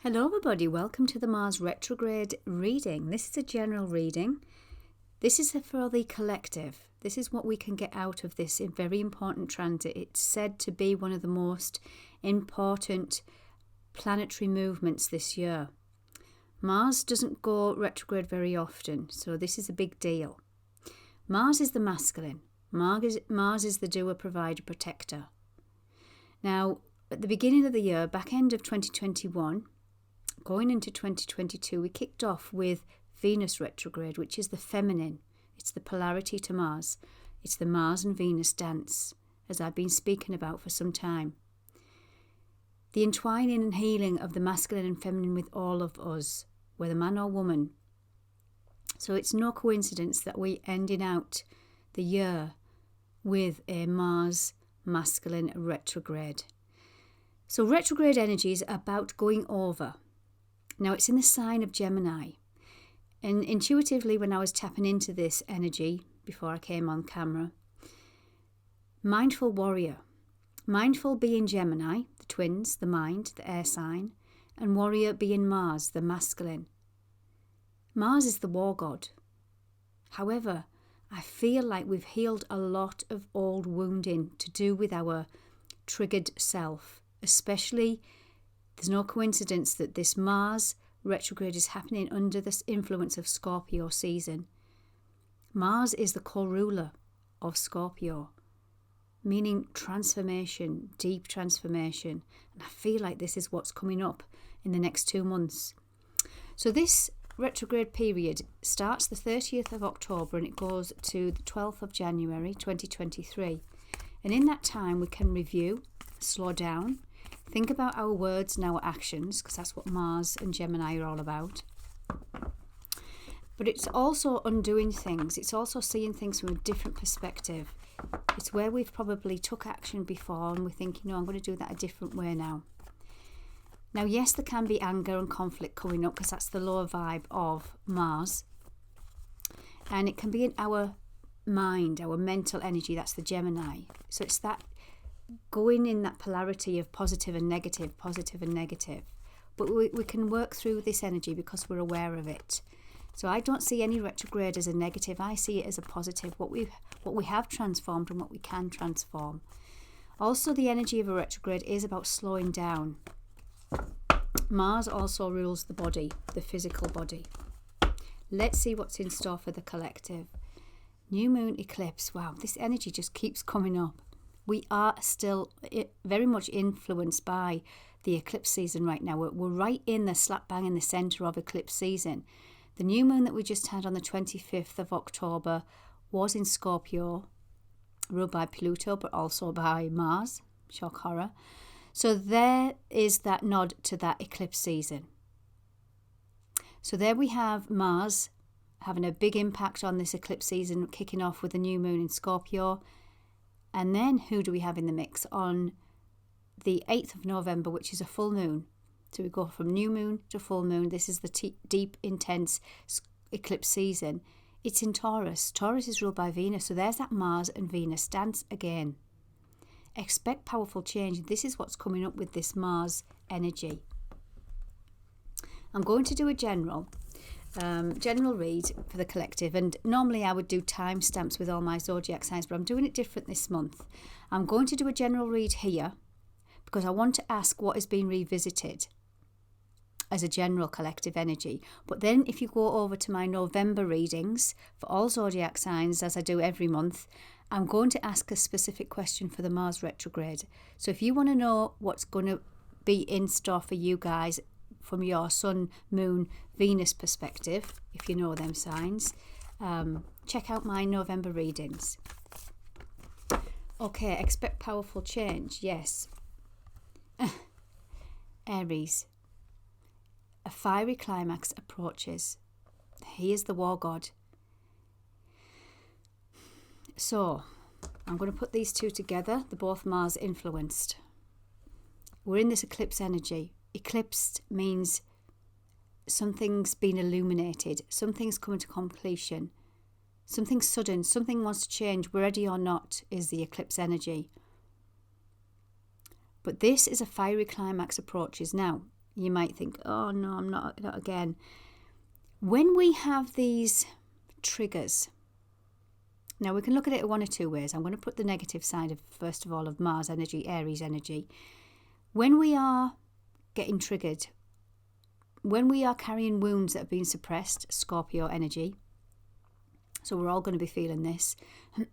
Hello everybody, welcome to the Mars Retrograde reading. This is a general reading. This is for the collective. This is what we can get out of this very important transit. It's said to be one of the most important planetary movements this year. Mars doesn't go retrograde very often, so this is a big deal. Mars is the masculine. Mars is the doer, provider, protector. Now, at the beginning of the year, back end of 2021, going into 2022, we kicked off with Venus retrograde, which is the feminine. It's the polarity to Mars. It's the Mars and Venus dance, as I've been speaking about for some time. The entwining and healing of the masculine and feminine with all of us, whether man or woman. So it's no coincidence that we're ending out the year with a Mars masculine retrograde. So retrograde energy is about going over. Now, it's in the sign of Gemini. And intuitively, when I was tapping into this energy before I came on camera, mindful warrior. Mindful being Gemini, the twins, the mind, the air sign, and warrior being Mars, the masculine. Mars is the war god. However, I feel like we've healed a lot of old wounding to do with our triggered self, especially. There's no coincidence that this Mars retrograde is happening under the influence of Scorpio season. Mars is the co-ruler of Scorpio, meaning transformation, deep transformation. And I feel like this is what's coming up in the next 2 months. So this retrograde period starts the 30th of October and it goes to the 12th of January 2023. And in that time we can review, slow down, think about our words and our actions, because that's what Mars and Gemini are all about. But it's also undoing things. It's also seeing things from a different perspective. It's where we've probably took action before and we're thinking, no, I'm going to do that a different way now. Now, yes, there can be anger and conflict coming up because that's the lower vibe of Mars. And it can be in our mind, our mental energy. That's the Gemini. So it's that going in that polarity of positive and negative. But we can work through this energy because we're aware of it. So I don't see any retrograde as a negative. I see it as a positive, what we have transformed and what we can transform. Also, the energy of a retrograde is about slowing down. Mars also rules the body, the physical body. Let's see what's in store for the collective. New moon eclipse. Wow, this energy just keeps coming up. We are still very much influenced by the eclipse season right now. We're right in the slap bang in the centre of eclipse season. The new moon that we just had on the 25th of October was in Scorpio, ruled by Pluto, but also by Mars. Shock horror. So there is that nod to that eclipse season. So there we have Mars having a big impact on this eclipse season, kicking off with the new moon in Scorpio. And then who do we have in the mix on the 8th of November, which is a full moon? So we go from new moon to full moon. This is the deep, intense eclipse season. It's in Taurus. Taurus is ruled by Venus. So there's that Mars and Venus dance again. Expect powerful change. This is what's coming up with this Mars energy. I'm going to do a general read for the collective, and normally I would do timestamps with all my zodiac signs, but I'm doing it different this month. I'm going to do a general read here because I want to ask what has been revisited as a general collective energy. But then if you go over to my November readings for all zodiac signs, as I do every month, I'm going to ask a specific question for the Mars retrograde. So if you want to know what's going to be in store for you guys from your Sun, Moon, Venus perspective, if you know them signs, check out my November readings. Okay, expect powerful change, yes. Aries. A fiery climax approaches. He is the war god. So, I'm going to put these two together. They're both Mars influenced. We're in this eclipse energy. Eclipsed means something's been illuminated, something's coming to completion, something sudden, something wants to change, ready or not, is the eclipse energy. But this is a fiery climax approaches. Now, You might think, oh no, I'm not again. When we have these triggers, now we can look at it one or two ways. I'm going to put the negative side of, first of all, of Mars energy, Aries energy. When we are getting triggered, when we are carrying wounds that have been suppressed, Scorpio energy, so we're all going to be feeling this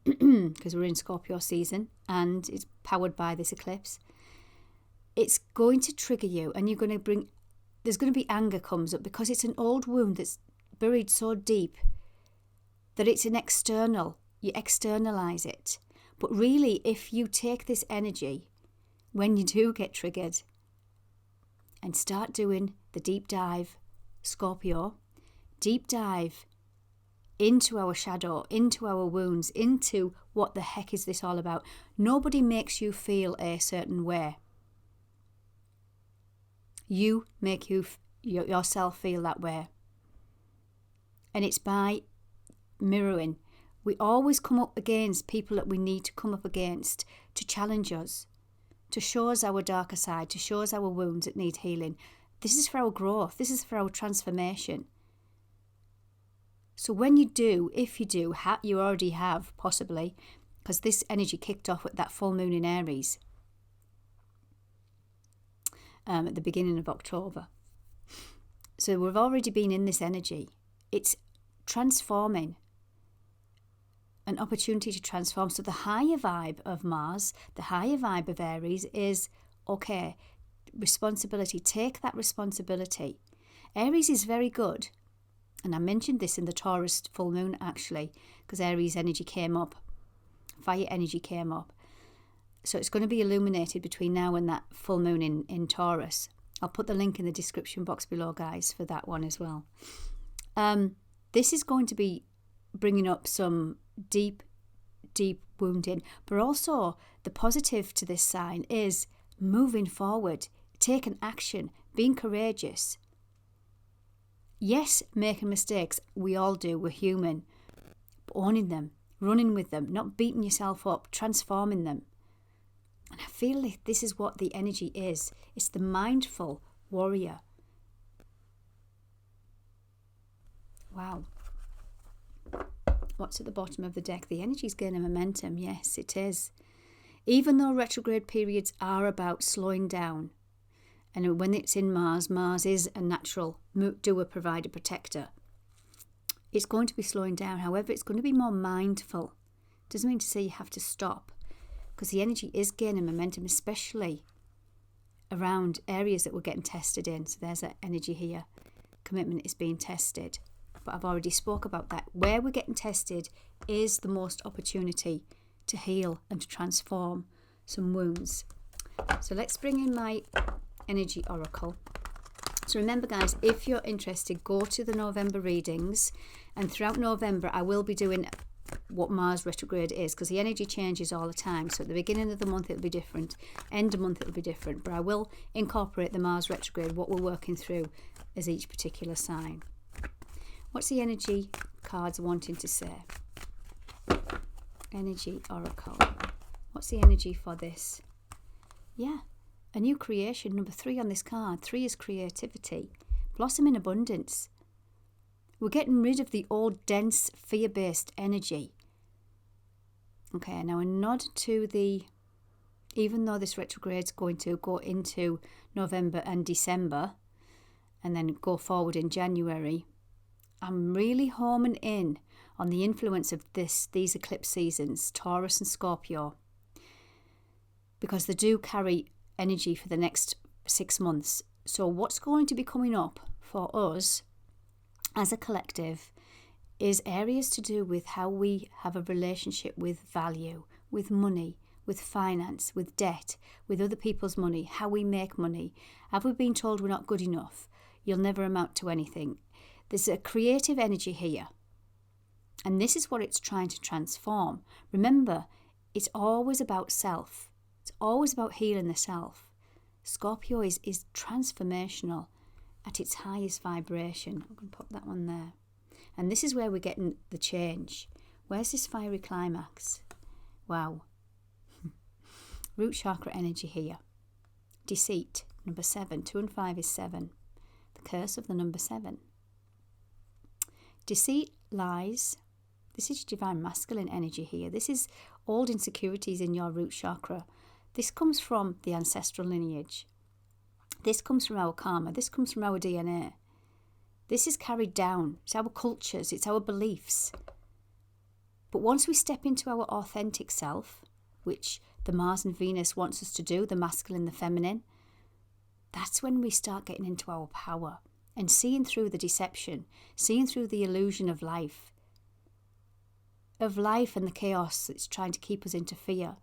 because we're in Scorpio season and it's powered by this eclipse. It's going to trigger you, and there's going to be anger comes up because it's an old wound that's buried so deep that it's an external. You externalize it. But really, if you take this energy when you do get triggered and start doing the deep dive, Scorpio, deep dive into our shadow, into our wounds, into what the heck is this all about. Nobody makes you feel a certain way. You make yourself feel that way. And it's by mirroring. We always come up against people that we need to come up against to challenge us, to show us our darker side, to show us our wounds that need healing. This is for our growth. This is for our transformation. So when you do, if you do, you already have possibly, because this energy kicked off with that full moon in Aries at the beginning of October. So we've already been in this energy. It's transforming, an opportunity to transform. So the higher vibe of Mars, the higher vibe of Aries is, okay, responsibility. Take that responsibility. Aries is very good. And I mentioned this in the Taurus full moon, actually, because Aries energy came up. Fire energy came up. So it's going to be illuminated between now and that full moon in Taurus. I'll put the link in the description box below, guys, for that one as well. This is going to be bringing up some deep, deep wounding. But also, the positive to this sign is moving forward, taking action, being courageous. Yes, making mistakes, we all do, we're human, but owning them, running with them, not beating yourself up, transforming them. And I feel like this is what the energy is. It's the mindful warrior. Wow. What's at the bottom of the deck? The energy is gaining momentum. Yes, it is. Even though retrograde periods are about slowing down, and when it's in Mars, Mars is a natural doer, provider, protector. It's going to be slowing down. However, it's going to be more mindful. Doesn't mean to say you have to stop, because the energy is gaining momentum, especially around areas that we're getting tested in. So there's that energy here. Commitment is being tested. But I've already spoke about that. Where we're getting tested is the most opportunity to heal and to transform some wounds. So let's bring in my energy oracle. So remember, guys, if you're interested, go to the November readings, and throughout November I will be doing what Mars retrograde is, because the energy changes all the time. So at the beginning of the month it'll be different, end of month it'll be different, but I will incorporate the Mars retrograde, what we're working through as each particular sign. What's the energy cards wanting to say? Energy oracle. What's the energy for this? Yeah, a new creation, number 3 on this card. 3 is creativity. Blossom in abundance. We're getting rid of the old, dense, fear-based energy. Okay, now a nod to the... Even though this retrograde is going to go into November and December, and then go forward in January, I'm really homing in on the influence of these eclipse seasons, Taurus and Scorpio, because they do carry energy for the next 6 months. So what's going to be coming up for us as a collective is areas to do with how we have a relationship with value, with money, with finance, with debt, with other people's money, how we make money. Have we been told we're not good enough? You'll never amount to anything. There's a creative energy here. And this is what it's trying to transform. Remember, it's always about self. It's always about healing the self. Scorpio is transformational at its highest vibration. I'm going to put that one there. And this is where we're getting the change. Where's this fiery climax? Wow. Root chakra energy here. Deceit. Number 7. 2 and 5 is 7. The curse of the number 7. Deceit, lies. This is divine masculine energy here. This is old insecurities in your root chakra. This comes from the ancestral lineage. This comes from our karma. This comes from our DNA. This is carried down. It's our cultures. It's our beliefs. But once we step into our authentic self, which the Mars and Venus wants us to do, the masculine, the feminine, that's when we start getting into our power and seeing through the deception, seeing through the illusion of life and the chaos that's trying to keep us into fear.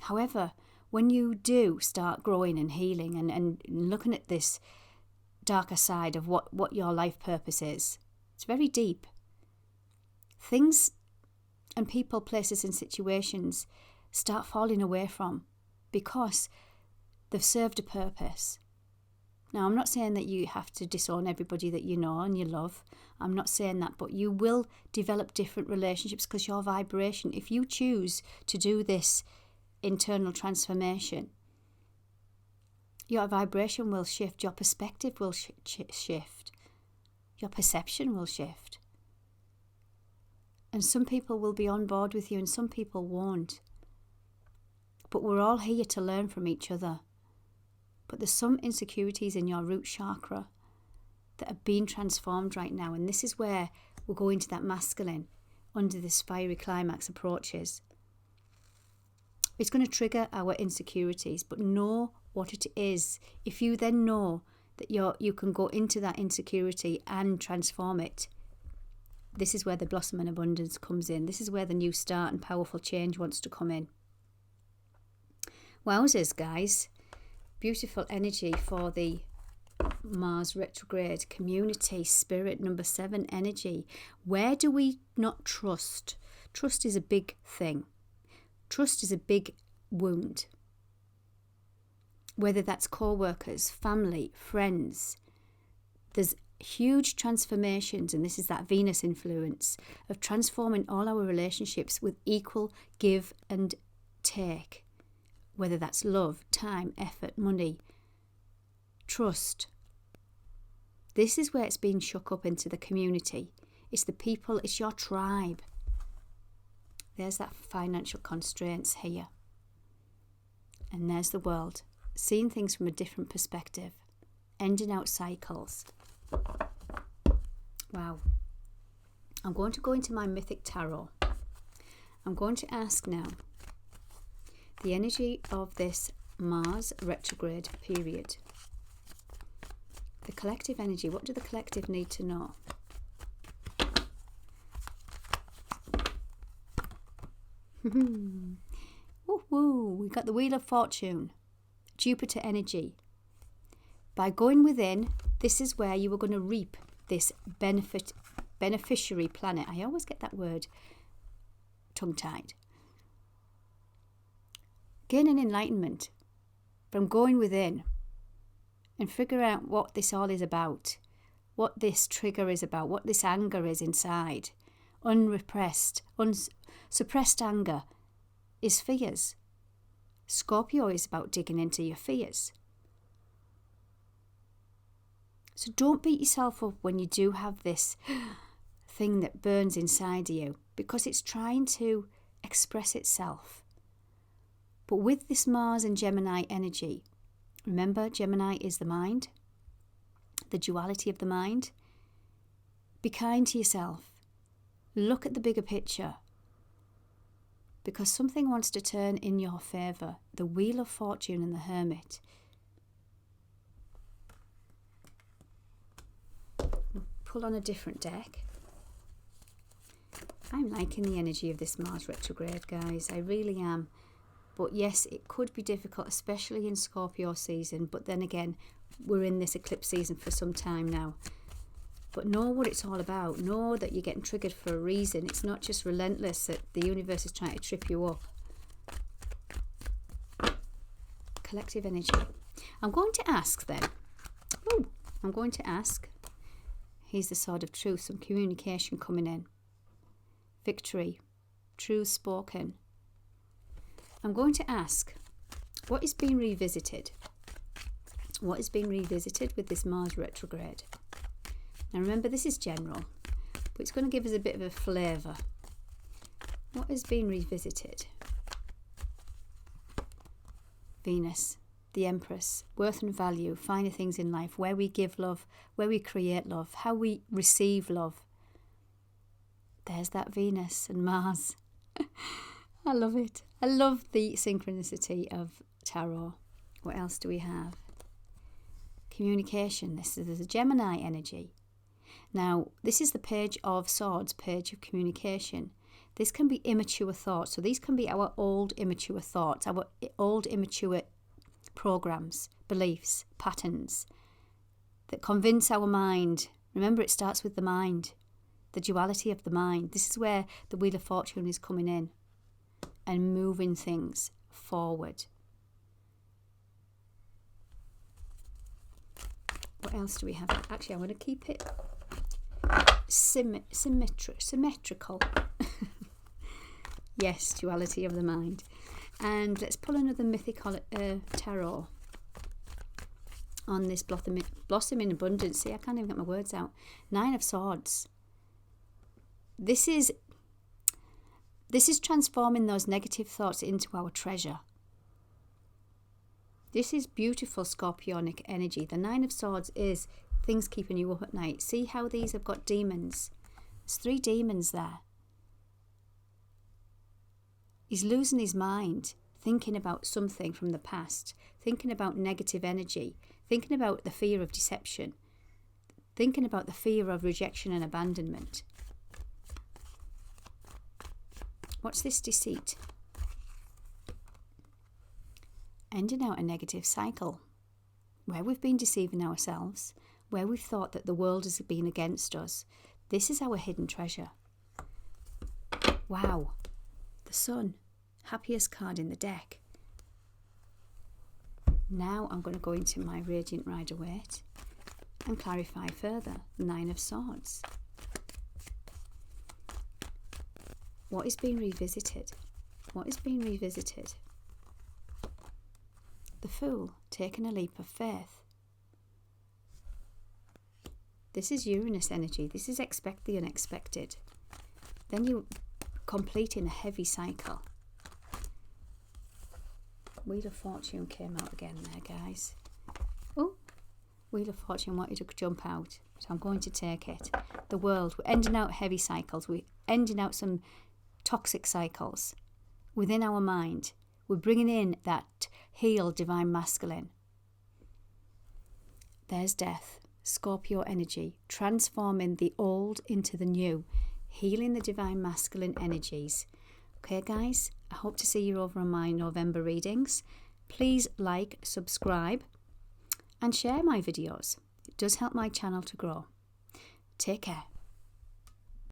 However, when you do start growing and healing and looking at this darker side of what your life purpose is, it's very deep. Things and people, places and situations start falling away from because they've served a purpose. Now, I'm not saying that you have to disown everybody that you know and you love. I'm not saying that, but you will develop different relationships because your vibration, if you choose to do this internal transformation, your vibration will shift, your perspective will shift, your perception will shift. And some people will be on board with you and some people won't. But we're all here to learn from each other. But there's some insecurities in your root chakra that are being transformed right now. And this is where we'll go into that masculine under this fiery climax approaches. It's going to trigger our insecurities, but know what it is. If you then know that you can go into that insecurity and transform it, this is where the blossom and abundance comes in. This is where the new start and powerful change wants to come in. Wowzers, guys. Beautiful energy for the Mars retrograde community spirit number 7 energy. Where do we not trust? Trust is a big thing. Trust is a big wound. Whether that's co-workers, family, friends, there's huge transformations, and this is that Venus influence of transforming all our relationships with equal give and take. Whether that's love, time, effort, money, trust. This is where it's being shook up into the community. It's the people, it's your tribe. There's that financial constraints here. And there's the world, seeing things from a different perspective, ending out cycles. Wow. I'm going to go into my Mythic Tarot. I'm going to ask now the energy of this Mars retrograde period. The collective energy. What do the collective need to know? Woo-hoo. We got the Wheel of Fortune. Jupiter energy. By going within, this is where you are going to reap this beneficiary planet. I always get that word tongue-tied. Gaining enlightenment from going within and figure out what this all is about, what this trigger is about, what this anger is inside. Suppressed anger is fears. Scorpio is about digging into your fears. So don't beat yourself up when you do have this thing that burns inside of you, because it's trying to express itself. But with this Mars and Gemini energy, remember, Gemini is the mind, the duality of the mind. Be kind to yourself. Look at the bigger picture. Because something wants to turn in your favour. The Wheel of Fortune and the Hermit. Pull on a different deck. I'm liking the energy of this Mars retrograde, guys. I really am. But yes, it could be difficult, especially in Scorpio season. But then again, we're in this eclipse season for some time now. But know what it's all about. Know that you're getting triggered for a reason. It's not just relentless that the universe is trying to trip you up. Collective energy. I'm going to ask then. Here's the Sword of Truth. Some communication coming in. Victory. Truth spoken. I'm going to ask, What is being revisited? What is being revisited with this Mars retrograde? Now remember, this is general, but it's going to give us a bit of a flavour. What is being revisited? Venus, the Empress, worth and value, finer things in life, where we give love, where we create love, how we receive love. There's that Venus and Mars. I love it. I love the synchronicity of tarot. What else do we have? Communication. This is the Gemini energy. Now, this is the Page of Swords, Page of Communication. This can be immature thoughts. So these can be our old immature thoughts, our old immature programs, beliefs, patterns that convince our mind. Remember, it starts with the mind, the duality of the mind. This is where the Wheel of Fortune is coming in and moving things forward. What else do we have? Actually, I'm going to keep it symmetrical. Yes, duality of the mind. And let's pull another Mythic tarot on this blossom in abundance. See, I can't even get my words out. 9 of Swords. This is transforming those negative thoughts into our treasure. This is beautiful scorpionic energy. The 9 of Swords is things keeping you up at night. See how these have got demons? There's 3 demons there. He's losing his mind, thinking about something from the past, thinking about negative energy, thinking about the fear of deception, thinking about the fear of rejection and abandonment. What's this deceit? Ending out a negative cycle, where we've been deceiving ourselves, where we've thought that the world has been against us. This is our hidden treasure. Wow, the Sun, happiest card in the deck. Now I'm going to go into my Radiant Rider-Waite and clarify further. 9 of Swords. What is being revisited? What is being revisited? The Fool, taking a leap of faith. This is Uranus energy. This is expect the unexpected. Then you completing a heavy cycle. Wheel of Fortune came out again there, guys. Oh, Wheel of Fortune wanted to jump out, so I'm going to take it. The World, we're ending out heavy cycles. We're ending out some toxic cycles within our mind. We're bringing in that healed divine masculine. There's Death, Scorpio energy, transforming the old into the new, healing the divine masculine energies. Okay, guys, I hope to see you over on my November readings. Please like, subscribe, and share my videos. It does help my channel to grow. Take care.